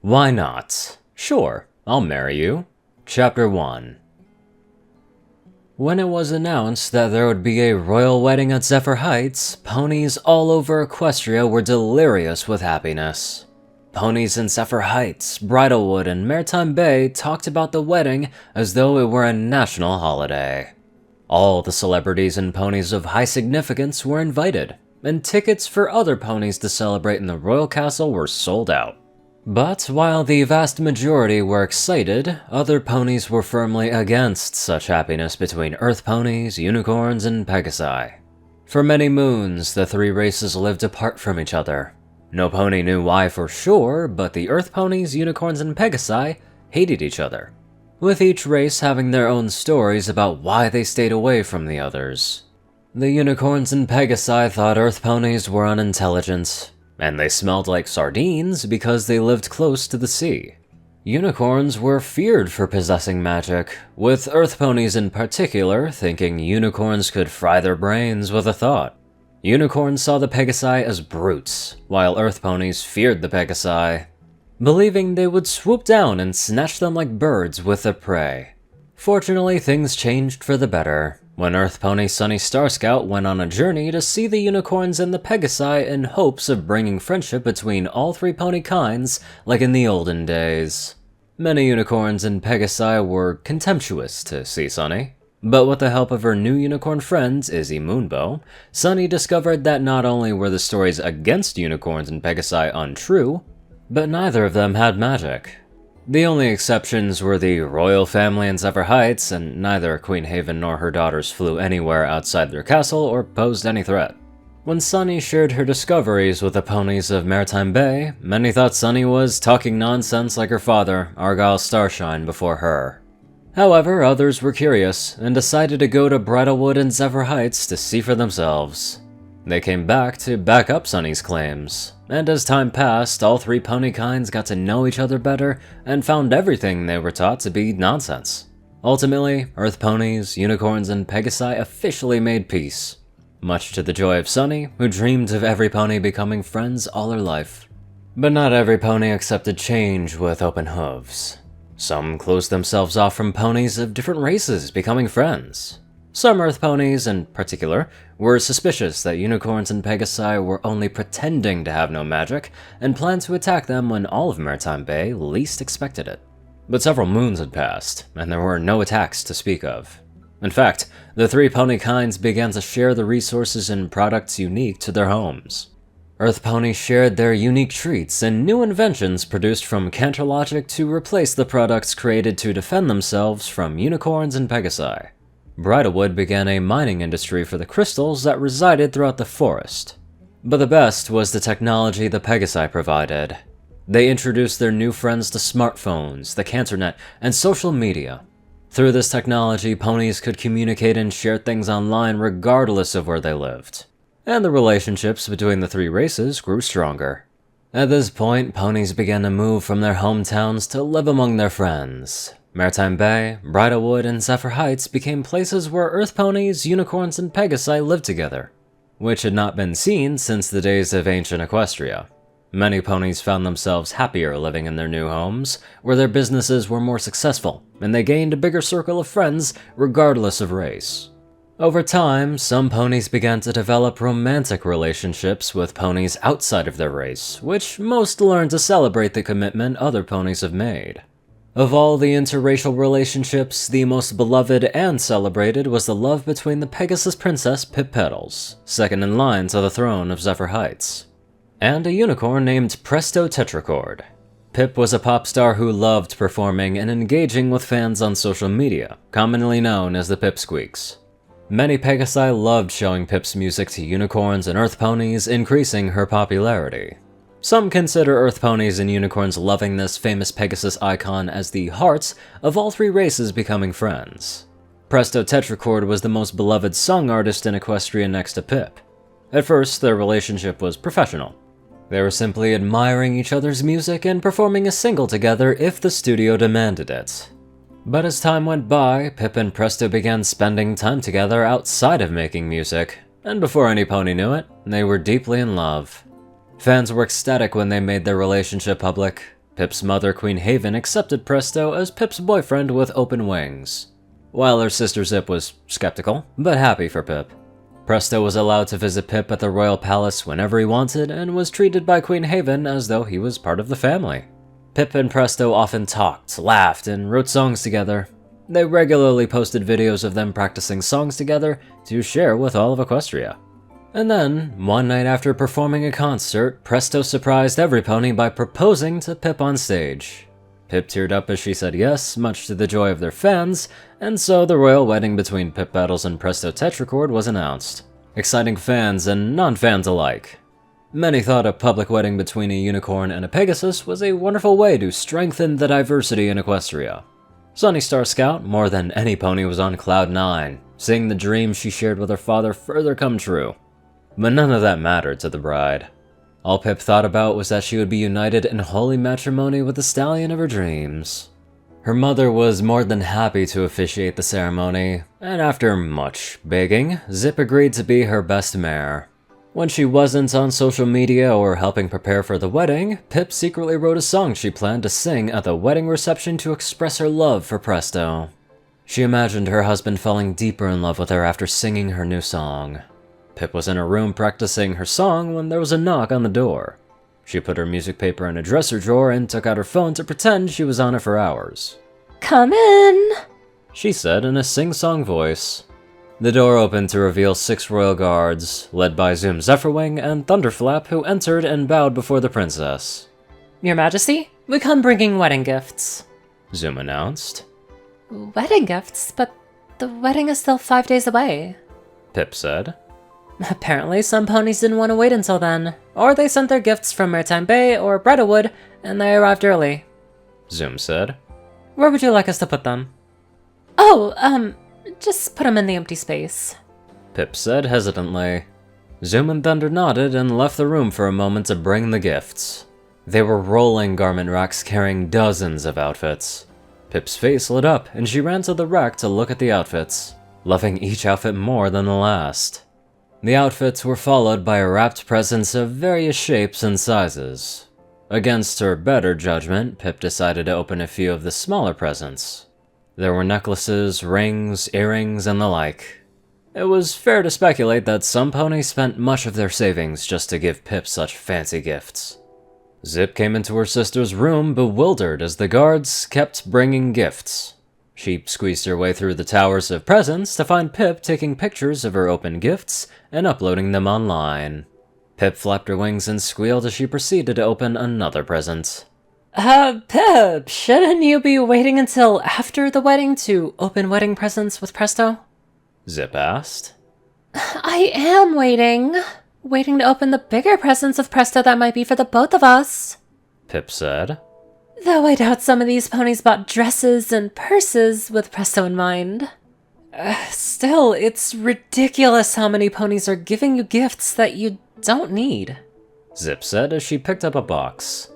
Why not? Sure, I'll marry you. Chapter 1. When it was announced that there would be a royal wedding at Zephyr Heights, ponies all over Equestria were delirious with happiness. Ponies in Zephyr Heights, Bridlewood, and Maritime Bay talked about the wedding as though it were a national holiday. All the celebrities and ponies of high significance were invited, and tickets for other ponies to celebrate in the royal castle were sold out. But while the vast majority were excited, other ponies were firmly against such happiness between Earth ponies, unicorns, and Pegasi. For many moons, the three races lived apart from each other. No pony knew why for sure, but the Earth ponies, unicorns, and Pegasi hated each other, with each race having their own stories about why they stayed away from the others. The unicorns and Pegasi thought Earth ponies were unintelligent, and they smelled like sardines because they lived close to the sea. Unicorns were feared for possessing magic, with Earth ponies in particular thinking unicorns could fry their brains with a thought. Unicorns saw the Pegasi as brutes, while Earth ponies feared the Pegasi, believing they would swoop down and snatch them like birds with their prey. Fortunately, things changed for the better when Earth pony Sunny Starscout went on a journey to see the unicorns and the Pegasi in hopes of bringing friendship between all three pony kinds like in the olden days. Many unicorns and Pegasi were contemptuous to see Sunny, but with the help of her new unicorn friend, Izzy Moonbow, Sunny discovered that not only were the stories against unicorns and Pegasi untrue, but neither of them had magic. The only exceptions were the royal family in Zephyr Heights, and neither Queen Haven nor her daughters flew anywhere outside their castle or posed any threat. When Sunny shared her discoveries with the ponies of Maritime Bay, many thought Sunny was talking nonsense like her father, Argyle Starshine, before her. However, others were curious, and decided to go to Bridlewood and Zephyr Heights to see for themselves. They came back to back up Sunny's claims, and as time passed, all three pony kinds got to know each other better and found everything they were taught to be nonsense. Ultimately, Earth ponies, unicorns, and Pegasi officially made peace, much to the joy of Sunny, who dreamed of every pony becoming friends all her life. But not every pony accepted change with open hooves. Some closed themselves off from ponies of different races becoming friends. Some Earth ponies, in particular, were suspicious that unicorns and Pegasi were only pretending to have no magic, and planned to attack them when all of Maritime Bay least expected it. But several moons had passed, and there were no attacks to speak of. In fact, the three pony kinds began to share the resources and products unique to their homes. Earth ponies shared their unique treats and new inventions produced from Canterlogic to replace the products created to defend themselves from unicorns and Pegasi. Bridlewood began a mining industry for the crystals that resided throughout the forest. But the best was the technology the Pegasi provided. They introduced their new friends to smartphones, the Canternet, and social media. Through this technology, ponies could communicate and share things online regardless of where they lived, and the relationships between the three races grew stronger. At this point, ponies began to move from their hometowns to live among their friends. Maritime Bay, Bridlewood, and Zephyr Heights became places where Earth ponies, unicorns, and Pegasi lived together, which had not been seen since the days of ancient Equestria. Many ponies found themselves happier living in their new homes, where their businesses were more successful, and they gained a bigger circle of friends regardless of race. Over time, some ponies began to develop romantic relationships with ponies outside of their race, which most learned to celebrate the commitment other ponies have made. Of all the interracial relationships, the most beloved and celebrated was the love between the Pegasus Princess Pip Petals, second in line to the throne of Zephyr Heights, and a unicorn named Presto Tetracord. Pip was a pop star who loved performing and engaging with fans on social media, commonly known as the Pipsqueaks. Many Pegasi loved showing Pip's music to unicorns and Earth ponies, increasing her popularity. Some consider Earth ponies and unicorns loving this famous Pegasus icon as the hearts of all three races becoming friends. Presto Tetracord was the most beloved song artist in Equestria next to Pip. At first, their relationship was professional. They were simply admiring each other's music and performing a single together if the studio demanded it. But as time went by, Pip and Presto began spending time together outside of making music, and before any pony knew it, they were deeply in love. Fans were ecstatic when they made their relationship public. Pip's mother, Queen Haven, accepted Presto as Pip's boyfriend with open wings, while her sister Zip was skeptical, but happy for Pip. Presto was allowed to visit Pip at the royal palace whenever he wanted and was treated by Queen Haven as though he was part of the family. Pip and Presto often talked, laughed, and wrote songs together. They regularly posted videos of them practicing songs together to share with all of Equestria. And then, one night after performing a concert, Presto surprised every pony by proposing to Pip on stage. Pip teared up as she said yes, much to the joy of their fans, and so the royal wedding between Pip Battles and Presto Tetracord was announced, exciting fans and non-fans alike. Many thought a public wedding between a unicorn and a Pegasus was a wonderful way to strengthen the diversity in Equestria. Sunny Star Scout, more than any pony, was on cloud 9, seeing the dream she shared with her father further come true. But none of that mattered to the bride. All Pip thought about was that she would be united in holy matrimony with the stallion of her dreams. Her mother was more than happy to officiate the ceremony, and after much begging, Zip agreed to be her best mare. When she wasn't on social media or helping prepare for the wedding, Pip secretly wrote a song she planned to sing at the wedding reception to express her love for Presto. She imagined her husband falling deeper in love with her after singing her new song. Pip was in her room practicing her song when there was a knock on the door. She put her music paper in a dresser drawer and took out her phone to pretend she was on it for hours. "Come in," she said in a sing-song voice. The door opened to reveal 6 royal guards, led by Zoom Zephyrwing and Thunderflap, who entered and bowed before the princess. "Your Majesty, we come bringing wedding gifts," Zoom announced. "Wedding gifts? But the wedding is still 5 days away," Pip said. "Apparently some ponies didn't want to wait until then, or they sent their gifts from Maritime Bay or Brettawood, and they arrived early," Zoom said. "Where would you like us to put them?" "Oh, just put them in the empty space," Pip said hesitantly. Zoom and Thunder nodded and left the room for a moment to bring the gifts. They were rolling garment racks carrying dozens of outfits. Pip's face lit up and she ran to the rack to look at the outfits, loving each outfit more than the last. The outfits were followed by wrapped presents of various shapes and sizes. Against her better judgment, Pip decided to open a few of the smaller presents. There were necklaces, rings, earrings, and the like. It was fair to speculate that some ponies spent much of their savings just to give Pip such fancy gifts. Zip came into her sister's room bewildered as the guards kept bringing gifts. She squeezed her way through the towers of presents to find Pip taking pictures of her open gifts and uploading them online. Pip flapped her wings and squealed as she proceeded to open another present. Pip, shouldn't you be waiting until after the wedding to open wedding presents with Presto?" Zip asked. "I am waiting to open the bigger presents of Presto that might be for the both of us," Pip said. "Though I doubt some of these ponies bought dresses and purses with Presto in mind. Still, it's ridiculous how many ponies are giving you gifts that you don't need," Zip said as she picked up a box.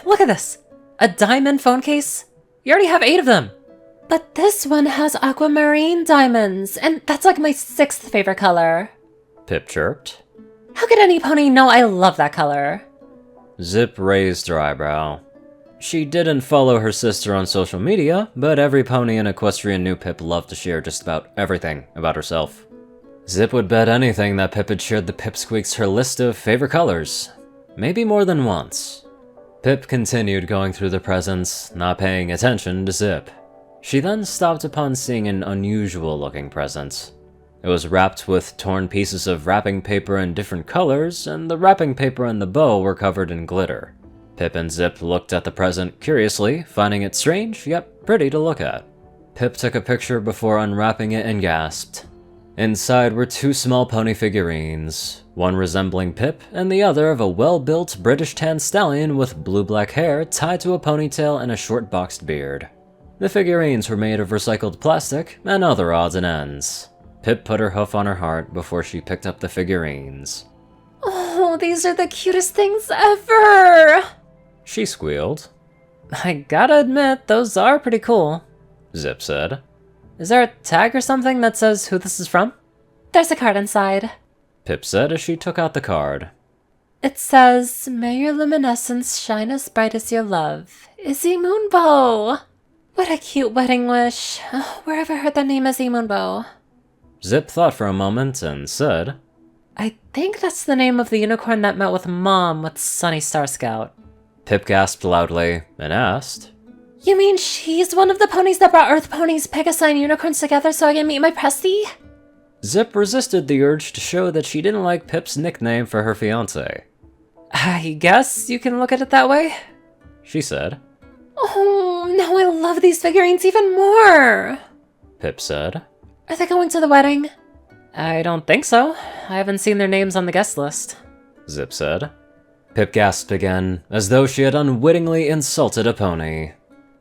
"Look at this! A diamond phone case? You already have 8 of them!" "But this one has aquamarine diamonds, and that's like my 6th favorite color," Pip chirped. "How could any pony know I love that color?" Zip raised her eyebrow. She didn't follow her sister on social media, but every pony in Equestria knew Pip loved to share just about everything about herself. Zip would bet anything that Pip had shared the Pipsqueaks her list of favorite colors. Maybe more than once. Pip continued going through the presents, not paying attention to Zip. She then stopped upon seeing an unusual-looking present. It was wrapped with torn pieces of wrapping paper in different colors, and the wrapping paper and the bow were covered in glitter. Pip and Zip looked at the present curiously, finding it strange, yet pretty to look at. Pip took a picture before unwrapping it and gasped. Inside were 2 small pony figurines, one resembling Pip and the other of a well-built British tan stallion with blue-black hair tied to a ponytail and a short boxed beard. The figurines were made of recycled plastic and other odds and ends. Pip put her hoof on her heart before she picked up the figurines. "Oh, these are the cutest things ever!" she squealed. "I gotta admit, those are pretty cool," Zip said. "Is there a tag or something that says who this is from?" "There's a card inside," Pip said as she took out the card. It says, "May your luminescence shine as bright as your love. Izzy Moonbow." What a cute wedding wish. Oh, where have I heard that name, Izzy Moonbow? Zip thought for a moment and said, I think that's the name of the unicorn that met with Mom with Sunny Star Scout. Pip gasped loudly and asked, You mean she's one of the ponies that brought Earth ponies, Pegasi, and unicorns together so I can meet my Presty? Zip resisted the urge to show that she didn't like Pip's nickname for her fiancé. I guess you can look at it that way, she said. Oh, now I love these figurines even more! Pip said. Are they going to the wedding? I don't think so. I haven't seen their names on the guest list. Zip said. Pip gasped again, as though she had unwittingly insulted a pony.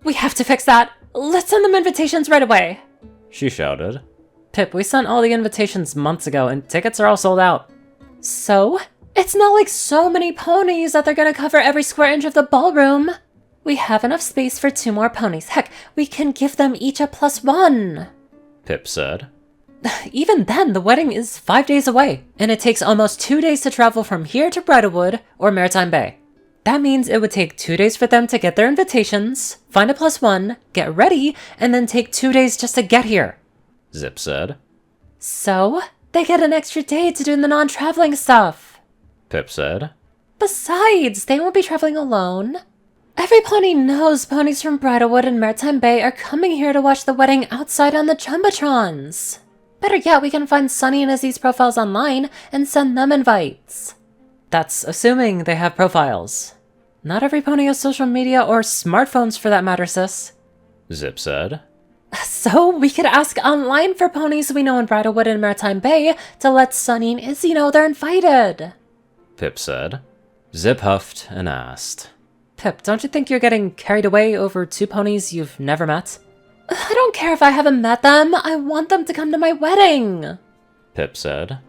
We have to fix that! Let's send them invitations right away! She shouted. Pip, we sent all the invitations months ago and tickets are all sold out. So? It's not like so many ponies that they're gonna cover every square inch of the ballroom. We have enough space for 2 more ponies. Heck, we can give them each a +1. Pip said. Even then, the wedding is 5 days away, and it takes almost 2 days to travel from here to Bridlewood or Maritime Bay. That means it would take 2 days for them to get their invitations, find a +1, get ready, and then take 2 days just to get here. Zip said. So, they get an extra day to do the non-traveling stuff. Pip said. Besides, they won't be traveling alone. Every pony knows ponies from Bridlewood and Maritime Bay are coming here to watch the wedding outside on the Jumbotrons. Better yet, we can find Sunny and Izzy's profiles online and send them invites. That's assuming they have profiles. Not every pony has social media or smartphones for that matter, sis. Zip said. So we could ask online for ponies we know in Bridlewood and Maritime Bay to let Sunny and Izzy know they're invited. Pip said. Zip huffed and asked. Pip, don't you think you're getting carried away over 2 ponies you've never met? I don't care if I haven't met them. I want them to come to my wedding. Pip said.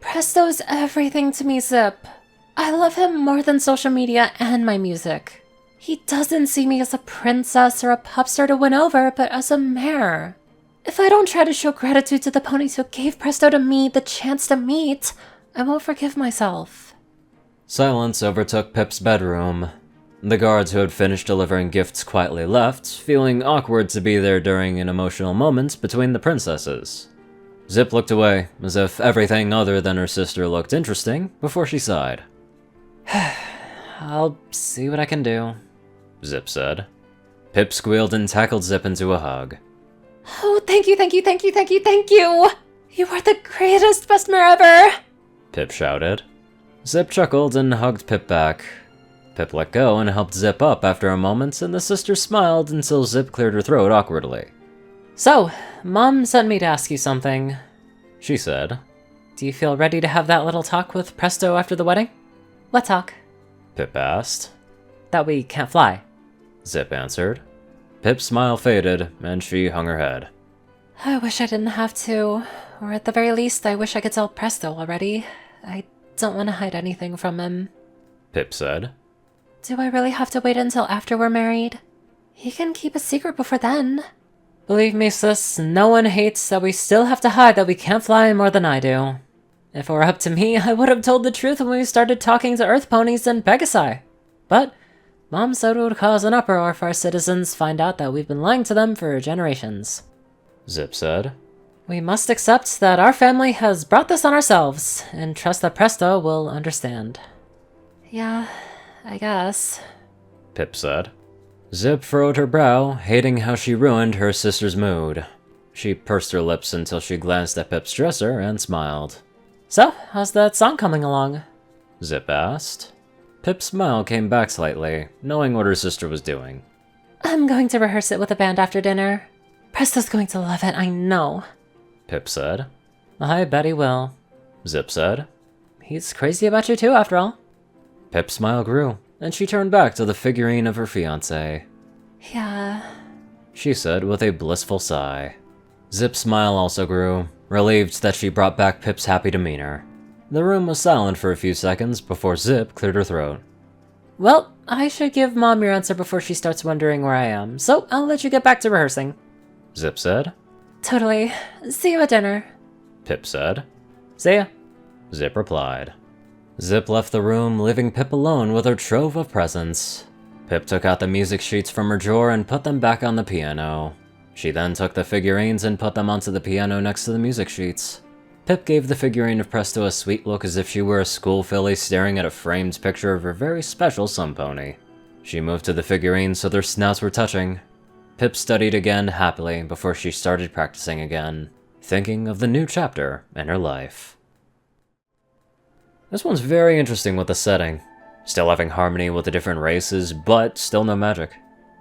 Presto's everything to me, Zip. I love him more than social media and my music. He doesn't see me as a princess or a pop star to win over, but as a mare. If I don't try to show gratitude to the ponies who gave Presto to me the chance to meet, I won't forgive myself. Silence overtook Pip's bedroom. The guards who had finished delivering gifts quietly left, feeling awkward to be there during an emotional moment between the princesses. Zip looked away, as if everything other than her sister looked interesting, before she sighed. I'll see what I can do, Zip said. Pip squealed and tackled Zip into a hug. Oh, thank you, thank you, thank you, thank you, thank you! You are the greatest, best mare ever! Pip shouted. Zip chuckled and hugged Pip back. Pip let go and helped Zip up after a moment, and the sisters smiled until Zip cleared her throat awkwardly. So, Mom sent me to ask you something, she said. Do you feel ready to have that little talk with Presto after the wedding? What talk? Pip asked. That we can't fly, Zip answered. Pip's smile faded, and she hung her head. I wish I didn't have to, or at the very least, I wish I could tell Presto already. I don't want to hide anything from him, Pip said. Do I really have to wait until after we're married? He can keep a secret before then. Believe me, sis, no one hates that we still have to hide that we can't fly more than I do. If it were up to me, I would have told the truth when we started talking to Earth ponies and Pegasi. But Mom said it would cause an uproar if our citizens find out that we've been lying to them for generations. Zip said. We must accept that our family has brought this on ourselves, and trust that Presto will understand. Yeah, I guess, Pip said. Zip furrowed her brow, hating how she ruined her sister's mood. She pursed her lips until she glanced at Pip's dresser and smiled. So, how's that song coming along? Zip asked. Pip's smile came back slightly, knowing what her sister was doing. I'm going to rehearse it with the band after dinner. Presto's going to love it, I know, Pip said. I bet he will, Zip said. He's crazy about you too, after all. Pip's smile grew, and she turned back to the figurine of her fiancé. Yeah, She said with a blissful sigh. Zip's smile also grew, relieved that she brought back Pip's happy demeanor. The room was silent for a few seconds before Zip cleared her throat. Well, I should give Mom your answer before she starts wondering where I am, so I'll let you get back to rehearsing, Zip said. Totally. See you at dinner. Pip said. See ya. Zip replied. Zip left the room, leaving Pip alone with her trove of presents. Pip took out the music sheets from her drawer and put them back on the piano. She then took the figurines and put them onto the piano next to the music sheets. Pip gave the figurine of Presto a sweet look as if she were a school filly staring at a framed picture of her very special sun pony. She moved to the figurines so their snouts were touching. Pip studied again happily before she started practicing again, thinking of the new chapter in her life. This one's very interesting with the setting. Still having harmony with the different races, but still no magic.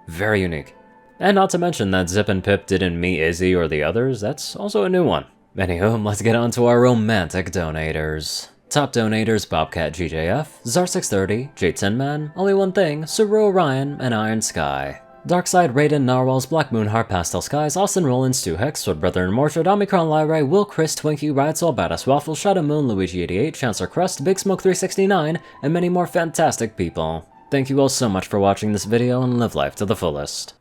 Very unique. And not to mention that Zip and Pip didn't meet Izzy or the others, that's also a new one. Anywho, let's get on to our romantic donators. Top donators: Cat-gjf, Zar630, J10Man, Only One Thing, Ceru, Orion, and IronSky. Darkside, Rayden, Narwhals, Blackmoonheart, Pastel Skies, Austin, Rolan, Stu Hex, Swordbrother and Mordred, Omicron, Lyrae, Will, Chris, Twinkie, Ridesoul, Badass Waffle, Shadow Moon, Luigi88, Chancellor Crust, Big Smoke 369, and many more fantastic people. Thank you all so much for watching this video and live life to the fullest.